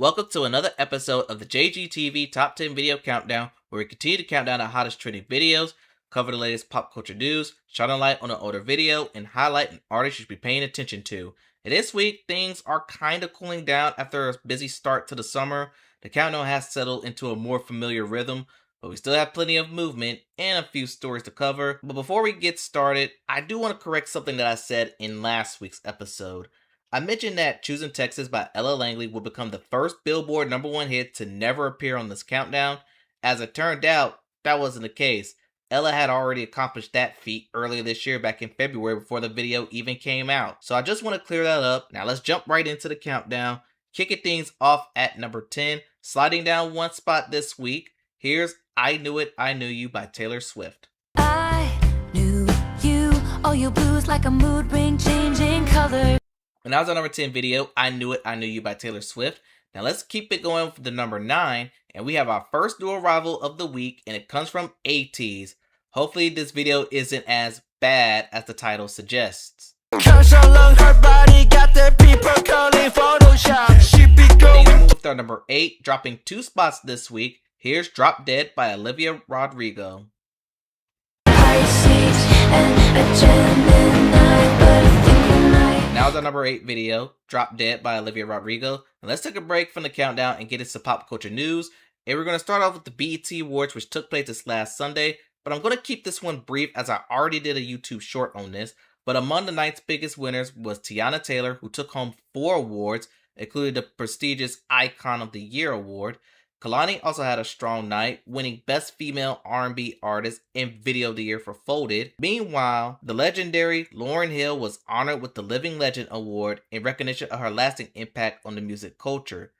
Welcome to another episode of the JGTV Top 10 Video Countdown, where we continue to count down the hottest trending videos, cover the latest pop culture news, shine a light on an older video, and highlight an artist you should be paying attention to. And this week, things are kind of cooling down after a busy start to the summer. The countdown has settled into a more familiar rhythm, but we still have plenty of movement and a few stories to cover. But before we get started, I do want to correct something that I said in last week's episode. I mentioned that Choosing Texas by Ella Langley will become the first Billboard #1 hit to never appear on this countdown. As it turned out, that wasn't the case. Ella had already accomplished that feat earlier this year back in February before the video even came out. So I just want to clear that up. Now let's jump right into the countdown. Kicking things off at number 10, sliding down one spot this week. Here's I Knew It, I Knew You by Taylor Swift. I knew you, all your blues like a mood ring changing color. And that was our number 10 video, I Knew It, I Knew You by Taylor Swift. Now let's keep it going for the number 9, and we have our first new arrival of the week, and it comes from ATEEZ. Hopefully this video isn't as bad as the title suggests. Things move with our number 8, dropping 2 spots this week. Here's Drop Dead by Olivia Rodrigo. Now's our number 8 video, Drop Dead by Olivia Rodrigo. And let's take a break from the countdown and get into pop culture news. And we're going to start off with the BET Awards, which took place this last Sunday. But I'm going to keep this one brief as I already did a YouTube short on this. But among the night's biggest winners was Teyana Taylor, who took home 4 awards, including the prestigious Icon of the Year award. Kehlani also had a strong night, winning Best Female R&B Artist and Video of the Year for Folded. Meanwhile, the legendary Lauryn Hill was honored with the Living Legend Award in recognition of her lasting impact on the music culture.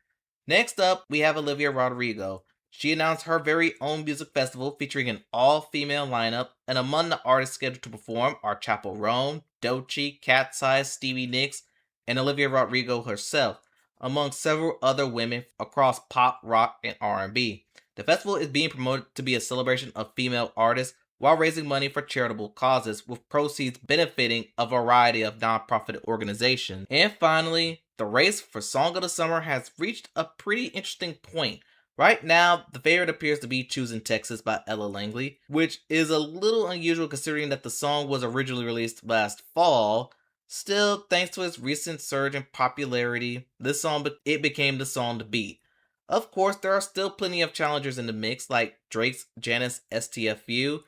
Next up, we have Olivia Rodrigo. She announced her very own music festival featuring an all-female lineup, and among the artists scheduled to perform are Chappell Roan, Doechii, Cat's Eye, Stevie Nicks, and Olivia Rodrigo herself, among several other women across pop, rock, and R&B. The festival is being promoted to be a celebration of female artists while raising money for charitable causes, with proceeds benefiting a variety of nonprofit organizations. And finally, the race for Song of the Summer has reached a pretty interesting point. Right now, the favorite appears to be Choosing Texas by Ella Langley, which is a little unusual considering that the song was originally released last fall. Still, thanks to its recent surge in popularity, it became the song to beat. Of course, there are still plenty of challengers in the mix, like Drake's Janice STFU,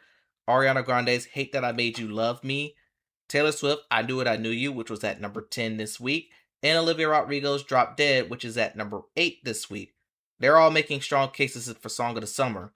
Ariana Grande's Hate That I Made You Love Me, Taylor Swift I Knew It, I Knew You, which was at number 10 this week, and Olivia Rodrigo's Drop Dead, which is at number 8 this week. They're all making strong cases for Song of the Summer.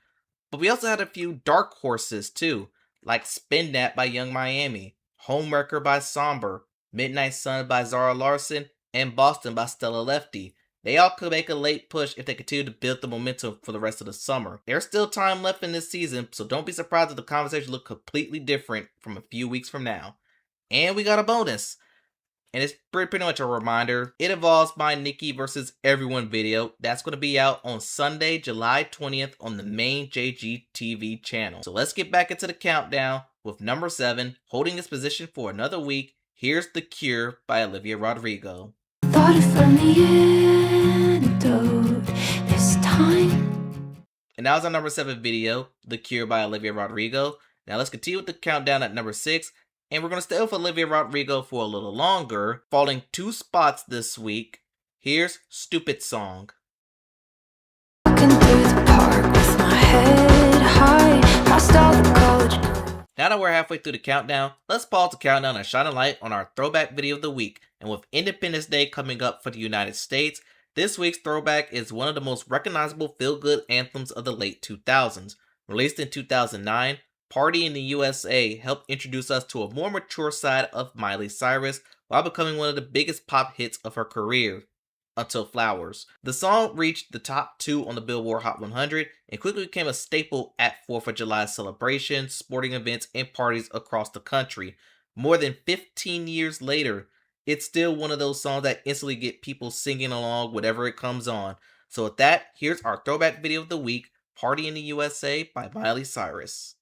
But we also had a few dark horses too, like Spin That by Young Miami, Homewrecker by Somber, Midnight Sun by Zara Larsson, and Boston by Stella Lefty. They all could make a late push if they continue to build the momentum for the rest of the summer. There's still time left in this season, so don't be surprised if the conversation looks completely different from a few weeks from now. And we got a bonus. And it's pretty much a reminder. It involves my Nicki vs. Everyone video. That's going to be out on Sunday, July 20th on the main JGTV channel. So let's get back into the countdown with number 7, holding its position for another week. Here's The Cure by Olivia Rodrigo. Thought it from the antidote this time. And that was our number 7 video, The Cure by Olivia Rodrigo. Now let's continue with the countdown at number 6. And we're going to stay with Olivia Rodrigo for a little longer, falling 2 spots this week. Here's Stupid Song. Walking through the park with my head high, past all the college. Now that we're halfway through the countdown, let's pause the countdown and shine a light on our throwback video of the week. And with Independence Day coming up for the United States, this week's throwback is one of the most recognizable feel-good anthems of the late 2000s. Released in 2009, Party in the USA helped introduce us to a more mature side of Miley Cyrus while becoming one of the biggest pop hits of her career, Until Flowers. The song reached the top 2 on the Billboard Hot 100 and quickly became a staple at 4th of July celebrations, sporting events, and parties across the country. More than 15 years later, it's still one of those songs that instantly get people singing along whenever it comes on. So with that, here's our throwback video of the week, Party in the USA by Miley Cyrus.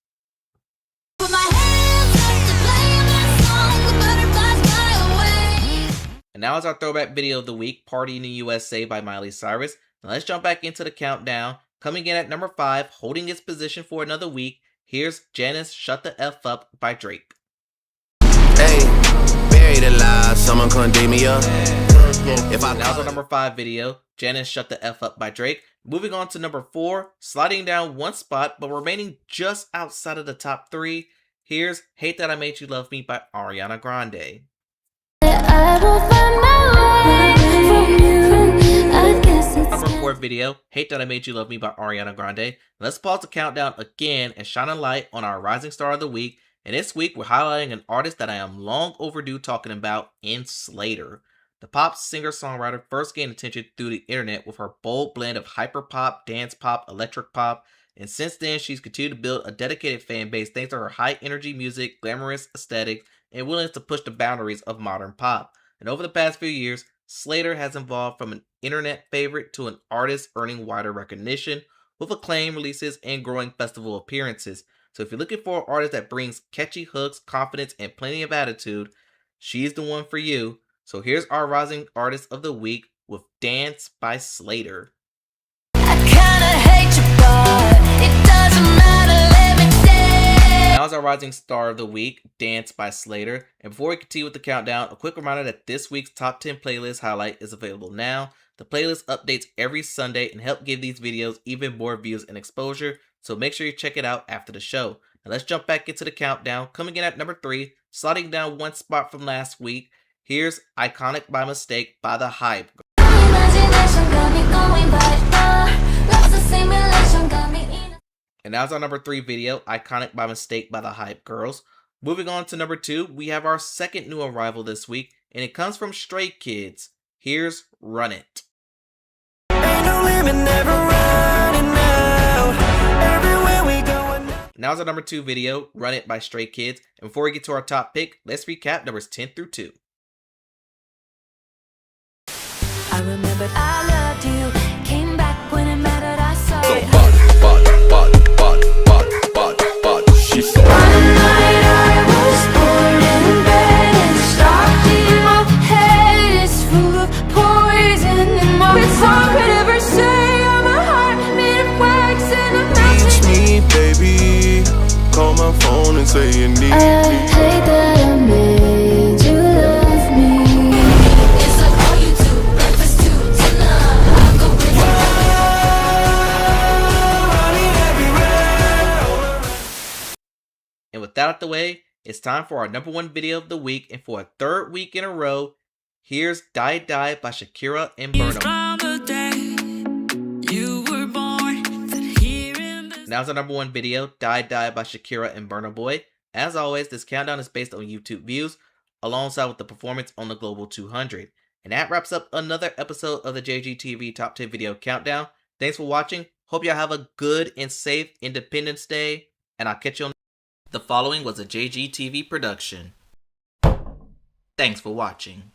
Put my hands up to play my song, the butterflies fly away. And now is our throwback video of the week, Party in the USA by Miley Cyrus. Now let's jump back into the countdown. Coming in at number 5, holding its position for another week, here's Janice Shut the F Up by Drake. Hey, buried alive, someone condemn me up. That was our number 5 video, Janice Shut the F Up by Drake. Moving on to number 4, sliding down one spot but remaining just outside of the top 3, here's Hate That I Made You Love Me by Ariana Grande. Number 4 video, Hate That I Made You Love Me by Ariana Grande. Let's pause the countdown again and shine a light on our Rising Star of the Week. And this week we're highlighting an artist that I am long overdue talking about in Slater. The pop singer-songwriter first gained attention through the internet with her bold blend of hyperpop, dance pop, electric pop, and since then she's continued to build a dedicated fan base thanks to her high-energy music, glamorous aesthetic, and willingness to push the boundaries of modern pop. And over the past few years, Slater has evolved from an internet favorite to an artist earning wider recognition with acclaimed releases and growing festival appearances. So if you're looking for an artist that brings catchy hooks, confidence, and plenty of attitude, she's the one for you. So here's our Rising Artist of the Week with Dance by Slater. Now's our Rising Star of the Week, Dance by Slater. And before we continue with the countdown, a quick reminder that this week's Top 10 Playlist highlight is available now. The playlist updates every Sunday and help give these videos even more views and exposure, so make sure you check it out after the show. Now let's jump back into the countdown. Coming in at number 3, sliding down one spot from last week, here's Iconic by Mistake by The Hype. And that was our number 3 video, Iconic by Mistake by The Hype Girls. Moving on to number 2, we have our second new arrival this week, and it comes from Stray Kids. Here's Run It. Now's our number 2 video, Run It by Stray Kids. And before we get to our top pick, let's recap numbers 10 through 2. I remembered I loved you, came back when it mattered, I saw it. She saw One night I was born in bed and stalked you. My head is full of poison and no song could ever say I'm a heart made of wax and I'm teach me, baby. Call my phone and say you need I me. hate that I made you love me. It's like all you do, breakfast to dinner. I go with And with that out the way, it's time for our number 1 video of the week, and for a third week in a row, here's Die Die by Shakira and Burna. Now's our number 1 video, Die Die by Shakira and Burna Boy. As always, this countdown is based on YouTube views, alongside with the performance on the Global 200. And that wraps up another episode of the JGTV Top 10 Video Countdown. Thanks for watching. Hope y'all have a good and safe Independence Day, and I'll catch you on. The following was a JGTV production. Thanks for watching.